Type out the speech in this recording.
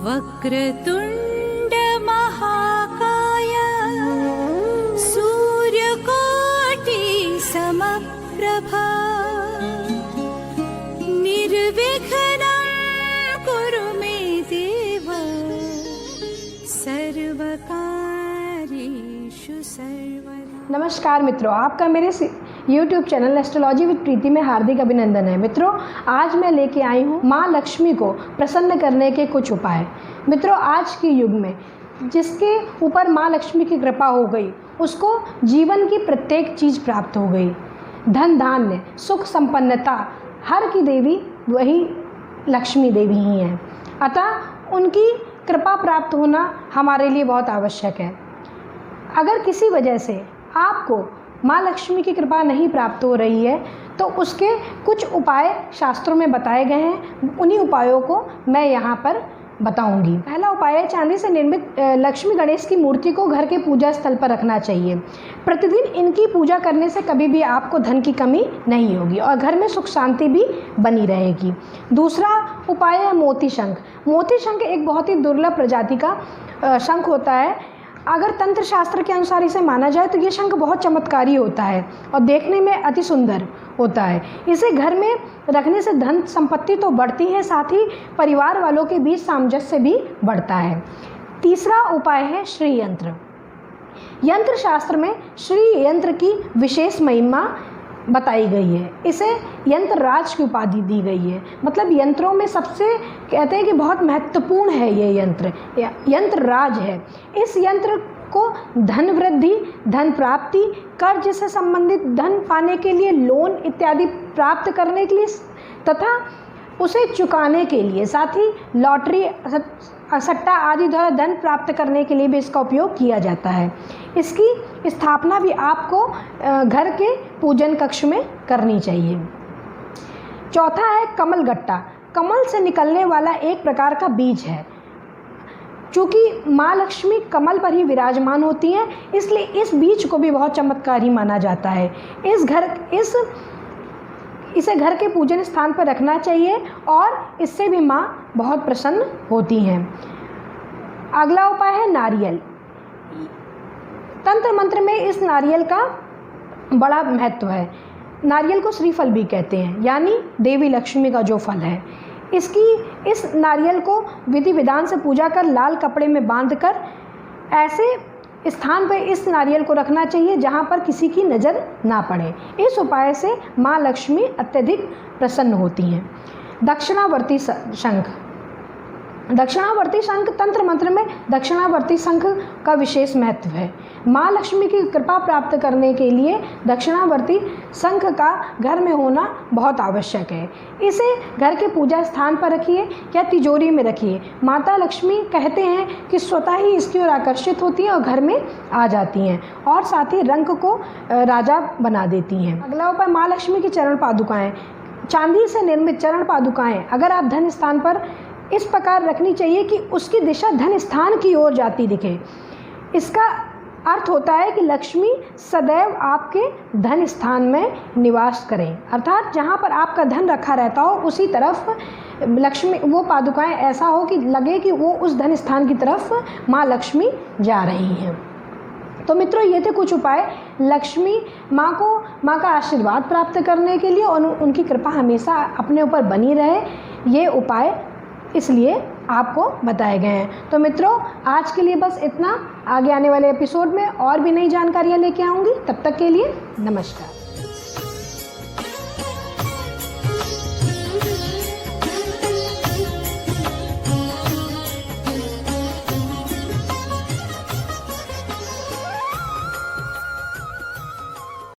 वक्रतुंड महाकाय सूर्यकोटि समप्रभा निर्विघ्नं कुरु मे देव सर्वकार्येषु सर्वदा। नमस्कार मित्रों, आपका मेरे YouTube चैनल एस्ट्रोलॉजी विद प्रीति में हार्दिक अभिनंदन है। मित्रों, आज मैं लेके आई हूँ माँ लक्ष्मी को प्रसन्न करने के कुछ उपाय। मित्रों, आज के युग में जिसके ऊपर माँ लक्ष्मी की कृपा हो गई उसको जीवन की प्रत्येक चीज़ प्राप्त हो गई। धन धान्य सुख संपन्नता हर की देवी वही लक्ष्मी देवी ही हैं। अतः उनकी कृपा प्राप्त होना हमारे लिए बहुत आवश्यक है। अगर किसी वजह से आपको माँ लक्ष्मी की कृपा नहीं प्राप्त हो रही है तो उसके कुछ उपाय शास्त्रों में बताए गए हैं। उन्हीं उपायों को मैं यहाँ पर बताऊंगी। पहला उपाय है, चांदी से निर्मित लक्ष्मी गणेश की मूर्ति को घर के पूजा स्थल पर रखना चाहिए। प्रतिदिन इनकी पूजा करने से कभी भी आपको धन की कमी नहीं होगी और घर में सुख शांति भी बनी रहेगी। दूसरा उपाय है मोती शंख। मोती शंख एक बहुत ही दुर्लभ प्रजाति का शंख होता है। अगर तंत्र शास्त्र के अनुसार इसे माना जाए तो ये शंख बहुत चमत्कारी होता है और देखने में अति सुंदर होता है। इसे घर में रखने से धन संपत्ति तो बढ़ती है, साथ ही परिवार वालों के बीच सामंजस्य भी बढ़ता है। तीसरा उपाय है श्री यंत्र। यंत्र शास्त्र में श्री यंत्र की विशेष महिमा बताई गई है। इसे यंत्र राज की उपाधि दी गई है। मतलब यंत्रों में सबसे कहते हैं कि बहुत महत्वपूर्ण है ये यंत्र राज है। इस यंत्र को धन वृद्धि, धन प्राप्ति, कर्ज से संबंधित धन पाने के लिए, लोन इत्यादि प्राप्त करने के लिए तथा उसे चुकाने के लिए, साथ ही लॉटरी सट्टा आदि द्वारा धन प्राप्त करने के लिए भी इसका उपयोग किया जाता है। इसकी स्थापना भी आपको घर के पूजन कक्ष में करनी चाहिए। चौथा है कमल गट्टा। कमल से निकलने वाला एक प्रकार का बीज है। चूँकि माँ लक्ष्मी कमल पर ही विराजमान होती हैं, इसलिए इस बीज को भी बहुत चमत्कारी माना जाता है। इसे घर के पूजन स्थान पर रखना चाहिए और इससे भी माँ बहुत प्रसन्न होती हैं। अगला उपाय है नारियल। तंत्र मंत्र में इस नारियल का बड़ा महत्व है। नारियल को श्रीफल भी कहते हैं, यानी देवी लक्ष्मी का जो फल है। इस नारियल को विधि विधान से पूजा कर लाल कपड़े में बांधकर ऐसे स्थान पर इस नारियल को रखना चाहिए जहाँ पर किसी की नज़र ना पड़े। इस उपाय से माँ लक्ष्मी अत्यधिक प्रसन्न होती हैं। दक्षिणावर्ती शंख। दक्षिणावर्ती शंख तंत्र मंत्र में दक्षिणावर्ती शंख का विशेष महत्व है। माँ लक्ष्मी की कृपा प्राप्त करने के लिए दक्षिणावर्ती शंख का घर में होना बहुत आवश्यक है। इसे घर के पूजा स्थान पर रखिए या तिजोरी में रखिए। माता लक्ष्मी कहते हैं कि स्वतः ही इसकी ओर आकर्षित होती हैं और घर में आ जाती हैं और साथ ही रंग को राजा बना देती हैं। अगला उपाय माँ लक्ष्मी की चरण पादुकाएँ। चांदी से निर्मित चरण पादुकाएँ अगर आप धन स्थान पर इस प्रकार रखनी चाहिए कि उसकी दिशा धन स्थान की ओर जाती दिखे। इसका अर्थ होता है कि लक्ष्मी सदैव आपके धन स्थान में निवास करें, अर्थात जहाँ पर आपका धन रखा रहता हो उसी तरफ लक्ष्मी वो पादुकाएं ऐसा हो कि लगे कि वो उस धन स्थान की तरफ माँ लक्ष्मी जा रही हैं। तो मित्रों, ये थे कुछ उपाय लक्ष्मी माँ का आशीर्वाद प्राप्त करने के लिए और उनकी कृपा हमेशा अपने ऊपर बनी रहे। ये उपाय इसलिए आपको बताए गए हैं। तो मित्रों, आज के लिए बस इतना। आगे आने वाले एपिसोड में और भी नई जानकारियाँ लेके आऊँगी। तब तक के लिए नमस्कार।